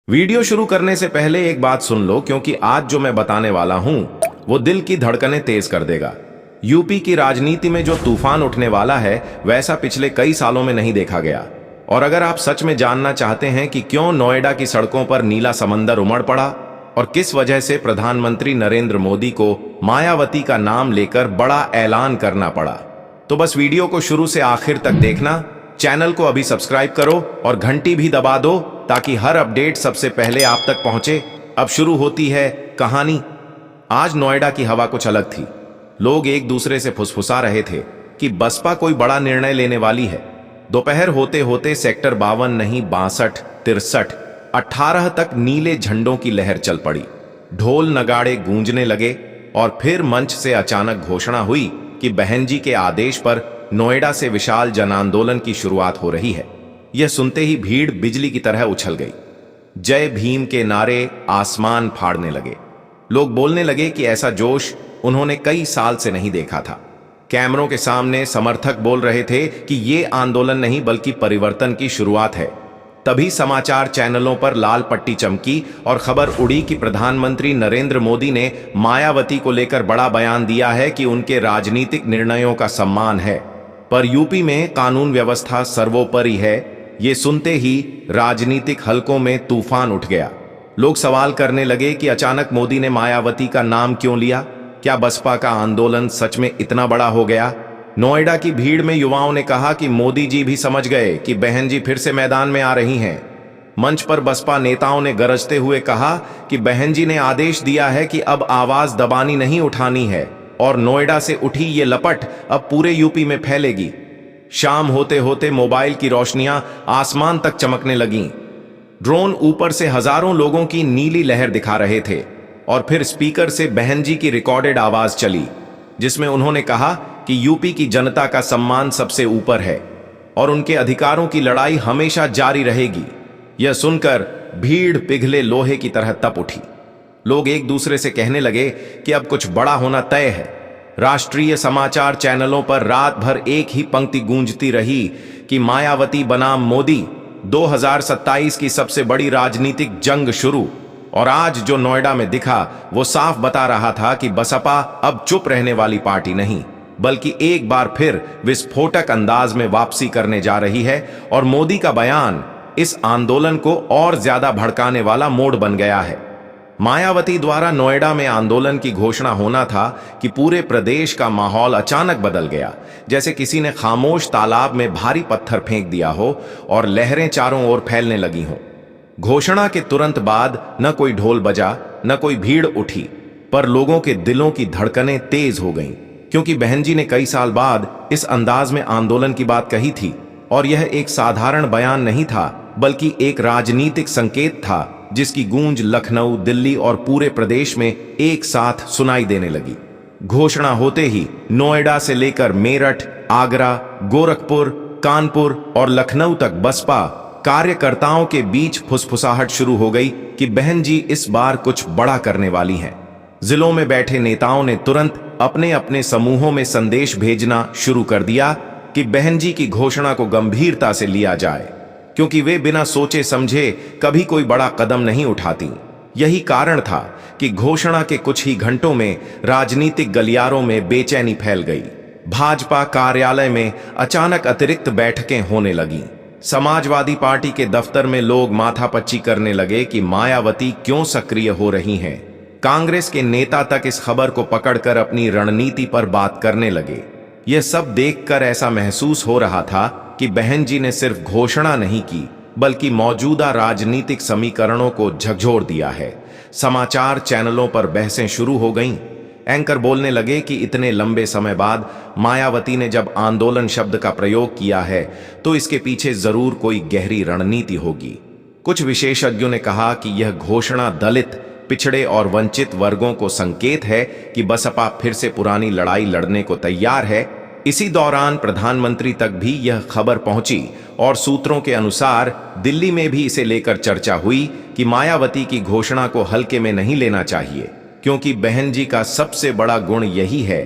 Video शुरू करने से पहले एक बात सुन लो, क्योंकि आज जो मैं बताने वाला हूं वो दिल की धड़कनें तेज कर देगा। यूपी की राजनीति में जो तूफान उठने वाला है वैसा पिछले कई सालों में नहीं देखा गया। और अगर आप सच में जानना चाहते हैं कि क्यों नोएडा की सड़कों पर नीला समंदर उमड़ पड़ा और किस वजह से प्रधानमंत्री नरेंद्र मोदी को मायावती का नाम लेकर बड़ा ऐलान करना पड़ा, तो बस वीडियो को शुरू से आखिर तक देखना। चैनल को अभी सब्सक्राइब करो और घंटी भी दबा दो ताकि हर अपडेट सबसे पहले आप तक पहुंचे। अब शुरू होती है कहानी। आज नोएडा की हवा कुछ अलग थी। लोग एक दूसरे से फुसफुसा रहे थे कि बसपा कोई बड़ा निर्णय लेने वाली है। दोपहर होते होते सेक्टर 52 नहीं 62, 63, 18 तक नीले झंडों की लहर चल पड़ी। ढोल नगाड़े गूंजने लगे और फिर मंच से अचानक घोषणा हुई कि बहन जी के आदेश पर नोएडा से विशाल जन आंदोलन की शुरुआत हो रही है। यह सुनते ही भीड़ बिजली की तरह उछल गई। जय भीम के नारे आसमान फाड़ने लगे। लोग बोलने लगे कि ऐसा जोश उन्होंने कई साल से नहीं देखा था। कैमरों के सामने समर्थक बोल रहे थे कि ये आंदोलन नहीं बल्कि परिवर्तन की शुरुआत है। तभी समाचार चैनलों पर लाल पट्टी चमकी और खबर उड़ी कि प्रधानमंत्री नरेंद्र मोदी ने मायावती को लेकर बड़ा बयान दिया है कि उनके राजनीतिक निर्णयों का सम्मान है, पर यूपी में कानून व्यवस्था सर्वोपरि है। ये सुनते ही राजनीतिक हलकों में तूफान उठ गया। लोग सवाल करने लगे कि अचानक मोदी ने मायावती का नाम क्यों लिया? क्या बसपा का आंदोलन सच में इतना बड़ा हो गया? नोएडा की भीड़ में युवाओं ने कहा कि मोदी जी भी समझ गए कि बहन जी फिर से मैदान में आ रही हैं। मंच पर बसपा नेताओं ने गरजते हुए कहा कि बहन जी ने आदेश दिया है कि अब आवाज दबानी नहीं उठानी है और नोएडा से उठी ये लपट अब पूरे यूपी में फैलेगी। शाम होते होते मोबाइल की रोशनियां आसमान तक चमकने लगीं। ड्रोन ऊपर से हजारों लोगों की नीली लहर दिखा रहे थे और फिर स्पीकर से बहन जी की रिकॉर्डेड आवाज चली, जिसमें उन्होंने कहा कि यूपी की जनता का सम्मान सबसे ऊपर है और उनके अधिकारों की लड़ाई हमेशा जारी रहेगी। यह सुनकर भीड़ पिघले लोहे की तरह तप उठी। लोग एक दूसरे से कहने लगे कि अब कुछ बड़ा होना तय है। राष्ट्रीय समाचार चैनलों पर रात भर एक ही पंक्ति गूंजती रही कि मायावती बनाम मोदी, 2027 की सबसे बड़ी राजनीतिक जंग शुरू। और आज जो नोएडा में दिखा वो साफ बता रहा था कि बसपा अब चुप रहने वाली पार्टी नहीं, बल्कि एक बार फिर विस्फोटक अंदाज में वापसी करने जा रही है। और मोदी का बयान इस आंदोलन को और ज्यादा भड़काने वाला मोड़ बन गया है। मायावती द्वारा नोएडा में आंदोलन की घोषणा होना था कि पूरे प्रदेश का माहौल अचानक बदल गया, जैसे किसी ने खामोश तालाब में भारी पत्थर फेंक दिया हो और लहरें चारों ओर फैलने लगी हों। घोषणा के तुरंत बाद न कोई ढोल बजा, न कोई भीड़ उठी, पर लोगों के दिलों की धड़कनें तेज हो गईं, क्योंकि बहन जी ने कई साल बाद इस अंदाज में आंदोलन की बात कही थी। और यह एक साधारण बयान नहीं था, बल्कि एक राजनीतिक संकेत था जिसकी गूंज लखनऊ, दिल्ली और पूरे प्रदेश में एक साथ सुनाई देने लगी। घोषणा होते ही नोएडा से लेकर मेरठ, आगरा, गोरखपुर, कानपुर और लखनऊ तक बसपा कार्यकर्ताओं के बीच फुसफुसाहट शुरू हो गई कि बहन जी इस बार कुछ बड़ा करने वाली हैं। जिलों में बैठे नेताओं ने तुरंत अपने अपने समूहों में संदेश भेजना शुरू कर दिया कि बहन जी की घोषणा को गंभीरता से लिया जाए, क्योंकि वे बिना सोचे समझे कभी कोई बड़ा कदम नहीं उठाती। यही कारण था कि घोषणा के कुछ ही घंटों में राजनीतिक गलियारों में बेचैनी फैल गई। भाजपा कार्यालय में अचानक अतिरिक्त बैठकें होने लगीं। समाजवादी पार्टी के दफ्तर में लोग माथापच्ची करने लगे कि मायावती क्यों सक्रिय हो रही हैं। कांग्रेस के नेता तक इस खबर को पकड़कर अपनी रणनीति पर बात करने लगे। यह सब देखकर ऐसा महसूस हो रहा था कि बहन जी ने सिर्फ घोषणा नहीं की, बल्कि मौजूदा राजनीतिक समीकरणों को झकझोर दिया है। समाचार चैनलों पर बहसें शुरू हो गईं। एंकर बोलने लगे कि इतने लंबे समय बाद मायावती ने जब आंदोलन शब्द का प्रयोग किया है तो इसके पीछे जरूर कोई गहरी रणनीति होगी। कुछ विशेषज्ञों ने कहा कि यह घोषणा दलित, पिछड़े और वंचित वर्गों को संकेत है कि बसपा फिर से पुरानी लड़ाई लड़ने को तैयार है। इसी दौरान प्रधानमंत्री तक भी यह खबर पहुंची और सूत्रों के अनुसार दिल्ली में भी इसे लेकर चर्चा हुई कि मायावती की घोषणा को हल्के में नहीं लेना चाहिए, क्योंकि बहन जी का सबसे बड़ा गुण यही है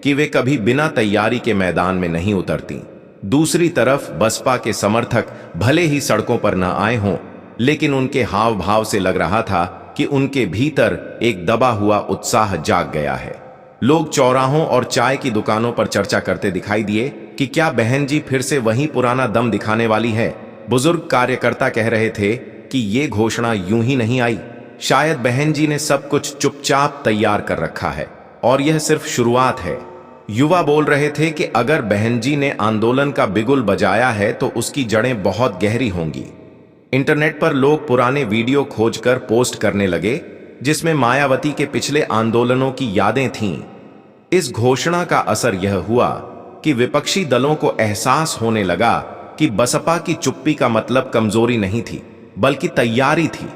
कि वे कभी बिना तैयारी के मैदान में नहीं उतरती। दूसरी तरफ बसपा के समर्थक भले ही सड़कों पर न आए हों, लेकिन उनके हाव भाव से लग रहा था कि उनके भीतर एक दबा हुआ उत्साह जाग गया है। लोग चौराहों और चाय की दुकानों पर चर्चा करते दिखाई दिए कि क्या बहन जी फिर से वही पुराना दम दिखाने वाली है। बुजुर्ग कार्यकर्ता कह रहे थे कि ये घोषणा यूं ही नहीं आई, शायद बहन जी ने सब कुछ चुपचाप तैयार कर रखा है और यह सिर्फ शुरुआत है। युवा बोल रहे थे कि अगर बहन जी ने आंदोलन का बिगुल बजाया है तो उसकी जड़ें बहुत गहरी होंगी। इंटरनेट पर लोग पुराने वीडियो खोजकर पोस्ट करने लगे जिसमें मायावती के पिछले आंदोलनों की यादें थीं। इस घोषणा का असर यह हुआ कि विपक्षी दलों को एहसास होने लगा कि बसपा की चुप्पी का मतलब कमजोरी नहीं थी बल्कि तैयारी थी।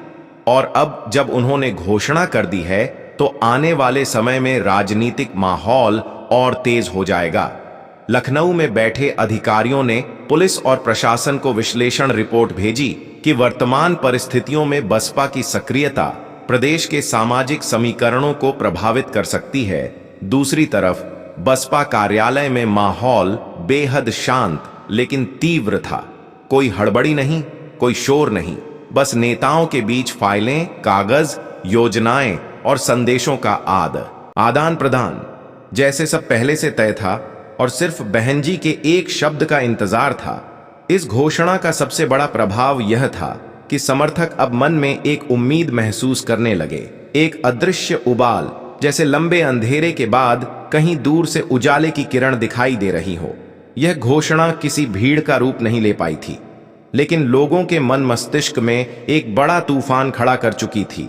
और अब जब उन्होंने घोषणा कर दी है तो आने वाले समय में राजनीतिक माहौल और तेज हो जाएगा। लखनऊ में बैठे अधिकारियों ने पुलिस और प्रशासन को विश्लेषण रिपोर्ट भेजी कि वर्तमान परिस्थितियों में बसपा की सक्रियता प्रदेश के सामाजिक समीकरणों को प्रभावित कर सकती है। दूसरी तरफ बसपा कार्यालय में माहौल बेहद शांत लेकिन तीव्र था। कोई हड़बड़ी नहीं, कोई शोर नहीं, बस नेताओं के बीच फाइलें, कागज, योजनाएं और संदेशों का आदान प्रदान, जैसे सब पहले से तय था और सिर्फ बहन जी के एक शब्द का इंतजार था। इस घोषणा का सबसे बड़ा प्रभाव यह था कि समर्थक अब मन में एक उम्मीद महसूस करने लगे, एक अदृश्य उबाल, जैसे लंबे अंधेरे के बाद कहीं दूर से उजाले की किरण दिखाई दे रही हो। यह घोषणा किसी भीड़ का रूप नहीं ले पाई थी, लेकिन लोगों के मन मस्तिष्क में एक बड़ा तूफान खड़ा कर चुकी थी।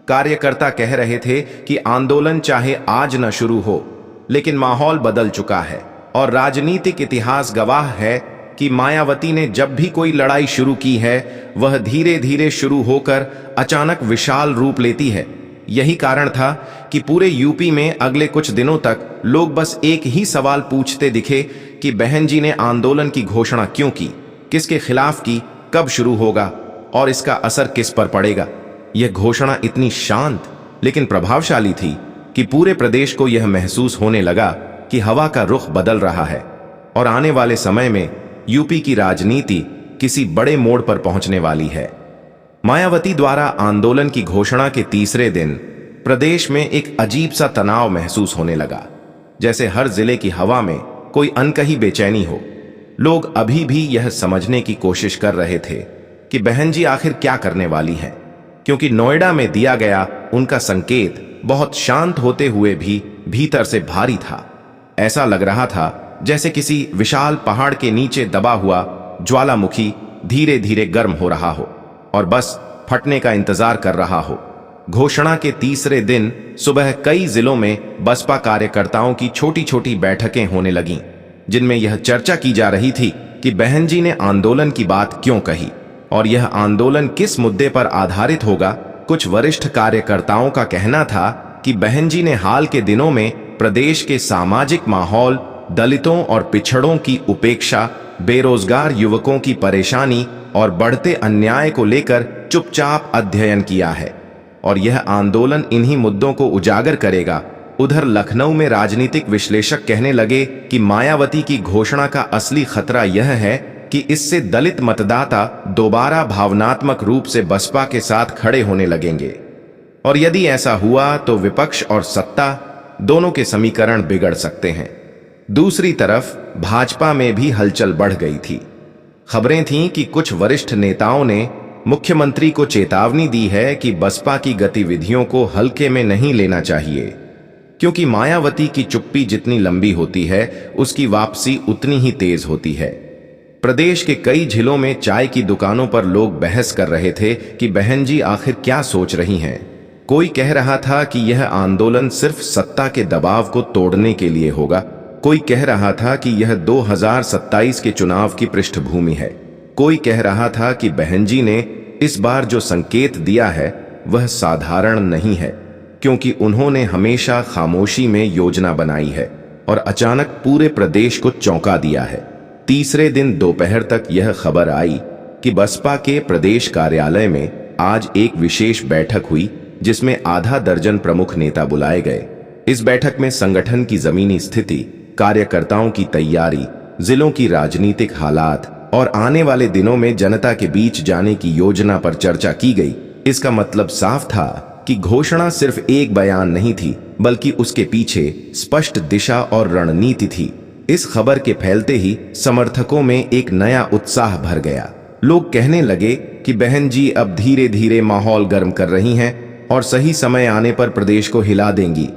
कार्यकर्ता कह रहे थे कि आंदोलन चाहे आज न शुरू हो, लेकिन माहौल बदल चुका है और राजनीतिक इतिहास गवाह है कि मायावती ने जब भी कोई लड़ाई शुरू की है वह धीरे धीरे शुरू होकर अचानक विशाल रूप लेती है। यही कारण था कि पूरे यूपी में अगले कुछ दिनों तक लोग बस एक ही सवाल पूछते दिखे कि बहन जी ने आंदोलन की घोषणा क्यों की, किसके खिलाफ की, कब शुरू होगा और इसका असर किस पर पड़ेगा। यह घोषणा इतनी शांत लेकिन प्रभावशाली थी कि पूरे प्रदेश को यह महसूस होने लगा कि हवा का रुख बदल रहा है और आने वाले समय में यूपी की राजनीति किसी बड़े मोड़ पर पहुंचने वाली है। मायावती द्वारा आंदोलन की घोषणा के तीसरे दिन प्रदेश में एक अजीब सा तनाव महसूस होने लगा, जैसे हर जिले की हवा में कोई अनकही बेचैनी हो। लोग अभी भी यह समझने की कोशिश कर रहे थे कि बहन जी आखिर क्या करने वाली हैं, क्योंकि नोएडा में दिया गया उनका संकेत बहुत शांत होते हुए भी भीतर से भारी था। ऐसा लग रहा था जैसे किसी विशाल पहाड़ के नीचे दबा हुआ ज्वालामुखी धीरे धीरे गर्म हो रहा हो और बस फटने का इंतजार कर रहा हो। घोषणा के तीसरे दिन सुबह कई जिलों में बसपा कार्यकर्ताओं की छोटी छोटी बैठकें होने लगीं, जिनमें यह चर्चा की जा रही थी कि बहन जी ने आंदोलन की बात क्यों कही और यह आंदोलन किस मुद्दे पर आधारित होगा। कुछ वरिष्ठ कार्यकर्ताओं का कहना था कि बहन जी ने हाल के दिनों में प्रदेश के सामाजिक माहौल, दलितों और पिछड़ों की उपेक्षा, बेरोजगार युवकों की परेशानी और बढ़ते अन्याय को लेकर चुपचाप अध्ययन किया है और यह आंदोलन इन्हीं मुद्दों को उजागर करेगा। उधर लखनऊ में राजनीतिक विश्लेषक कहने लगे कि मायावती की घोषणा का असली खतरा यह है कि इससे दलित मतदाता दोबारा भावनात्मक रूप से बसपा के साथ खड़े होने लगेंगे और यदि ऐसा हुआ तो विपक्ष और सत्ता दोनों के समीकरण बिगड़ सकते हैं। दूसरी तरफ भाजपा में भी हलचल बढ़ गई थी। खबरें थीं कि कुछ वरिष्ठ नेताओं ने मुख्यमंत्री को चेतावनी दी है कि बसपा की गतिविधियों को हल्के में नहीं लेना चाहिए, क्योंकि मायावती की चुप्पी जितनी लंबी होती है उसकी वापसी उतनी ही तेज होती है। प्रदेश के कई जिलों में चाय की दुकानों पर लोग बहस कर रहे थे कि बहन जी आखिर क्या सोच रही हैं। कोई कह रहा था कि यह आंदोलन सिर्फ सत्ता के दबाव को तोड़ने के लिए होगा, कोई कह रहा था कि यह 2027 के चुनाव की पृष्ठभूमि है, कोई कह रहा था कि बहन जी ने इस बार जो संकेत दिया है वह साधारण नहीं है, क्योंकि उन्होंने हमेशा खामोशी में योजना बनाई है और अचानक पूरे प्रदेश को चौंका दिया है। तीसरे दिन दोपहर तक यह खबर आई कि बसपा के प्रदेश कार्यालय में आज एक विशेष बैठक हुई जिसमें आधा दर्जन प्रमुख नेता बुलाए गए। इस बैठक में संगठन की जमीनी स्थिति, कार्यकर्ताओं की तैयारी, जिलों की राजनीतिक हालात और आने वाले दिनों में जनता के बीच जाने की योजना पर चर्चा की गई। इसका मतलब साफ था कि घोषणा सिर्फ एक बयान नहीं थी, बल्कि उसके पीछे स्पष्ट दिशा और रणनीति थी। इस खबर के फैलते ही समर्थकों में एक नया उत्साह भर गया। लोग कहने लगे कि बहन जी अब धीरे धीरे माहौल गर्म कर रही हैं और सही समय आने पर प्रदेश को हिला देंगी।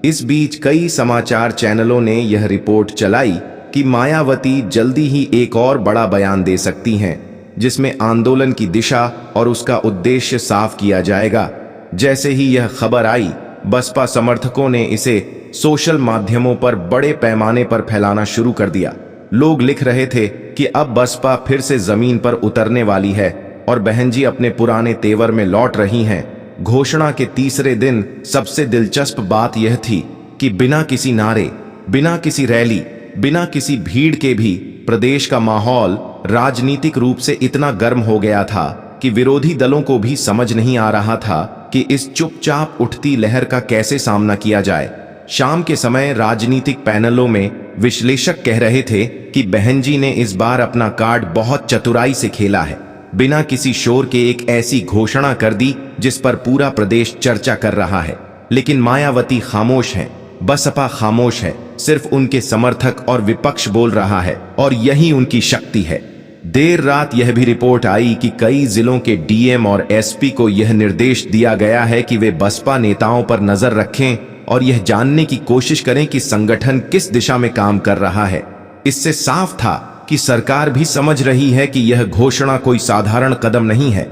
इस बीच कई समाचार चैनलों ने यह रिपोर्ट चलाई कि मायावती जल्दी ही एक और बड़ा बयान दे सकती हैं, जिसमें आंदोलन की दिशा और उसका उद्देश्य साफ किया जाएगा। जैसे ही यह खबर आई, बसपा समर्थकों ने इसे सोशल माध्यमों पर बड़े पैमाने पर फैलाना शुरू कर दिया। लोग लिख रहे थे कि अब बसपा फिर से जमीन पर उतरने वाली है और बहन जी अपने पुराने तेवर में लौट रही हैं। घोषणा के तीसरे दिन सबसे दिलचस्प बात यह थी कि बिना किसी नारे, बिना किसी रैली, बिना किसी भीड़ के भी प्रदेश का माहौल राजनीतिक रूप से इतना गर्म हो गया था कि विरोधी दलों को भी समझ नहीं आ रहा था कि इस चुपचाप उठती लहर का कैसे सामना किया जाए। शाम के समय राजनीतिक पैनलों में विश्लेषक कह रहे थे कि बहन जी ने इस बार अपना कार्ड बहुत चतुराई से खेला है। बिना किसी शोर के एक ऐसी घोषणा कर दी जिस पर पूरा प्रदेश चर्चा कर रहा है। लेकिन मायावती खामोश हैं, बसपा खामोश है, सिर्फ उनके समर्थक और विपक्ष बोल रहा है और यही उनकी शक्ति है। देर रात यह भी रिपोर्ट आई कि कई जिलों के डीएम और एसपी को यह निर्देश दिया गया है कि वे बसपा नेताओं पर नजर रखें और यह जानने की कोशिश करें कि संगठन किस दिशा में काम कर रहा है। इससे साफ था कि सरकार भी समझ रही है कि यह घोषणा कोई साधारण कदम नहीं है,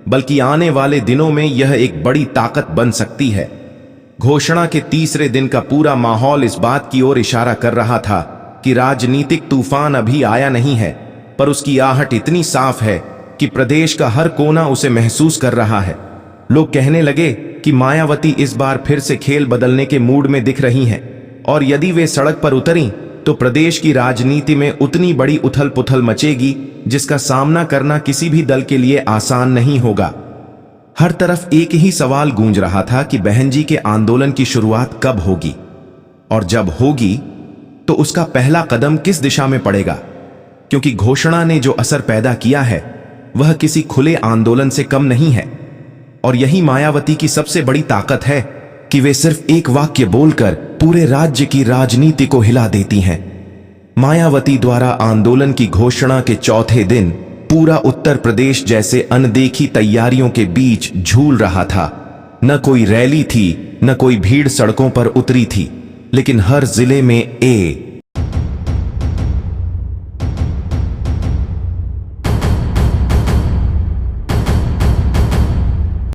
बल्कि आने वाले दिनों में यह एक बड़ी ताकत बन सकती है। घोषणा के तीसरे दिन का पूरा माहौल इस बात की ओर इशारा कर रहा था कि राजनीतिक तूफान अभी आया नहीं है, पर उसकी आहट इतनी साफ है कि प्रदेश का हर कोना उसे महसूस कर रहा है। लोग कहने लगे कि मायावती इस बार फिर से खेल बदलने के मूड में दिख रही हैं और यदि वे सड़क पर उतरी तो प्रदेश की राजनीति में उतनी बड़ी उथल पुथल मचेगी जिसका सामना करना किसी भी दल के लिए आसान नहीं होगा। हर तरफ एक ही सवाल गूंज रहा था कि बहन जी के आंदोलन की शुरुआत कब होगी और जब होगी तो उसका पहला कदम किस दिशा में पड़ेगा, क्योंकि घोषणा ने जो असर पैदा किया है वह किसी खुले आंदोलन से कम नहीं है। और यही मायावती की सबसे बड़ी ताकत है कि वे सिर्फ एक वाक्य बोलकर पूरे राज्य की राजनीति को हिला देती हैं। मायावती द्वारा आंदोलन की घोषणा के चौथे दिन पूरा उत्तर प्रदेश जैसे अनदेखी तैयारियों के बीच झूल रहा था। न कोई रैली थी, न कोई भीड़ सड़कों पर उतरी थी, लेकिन हर जिले में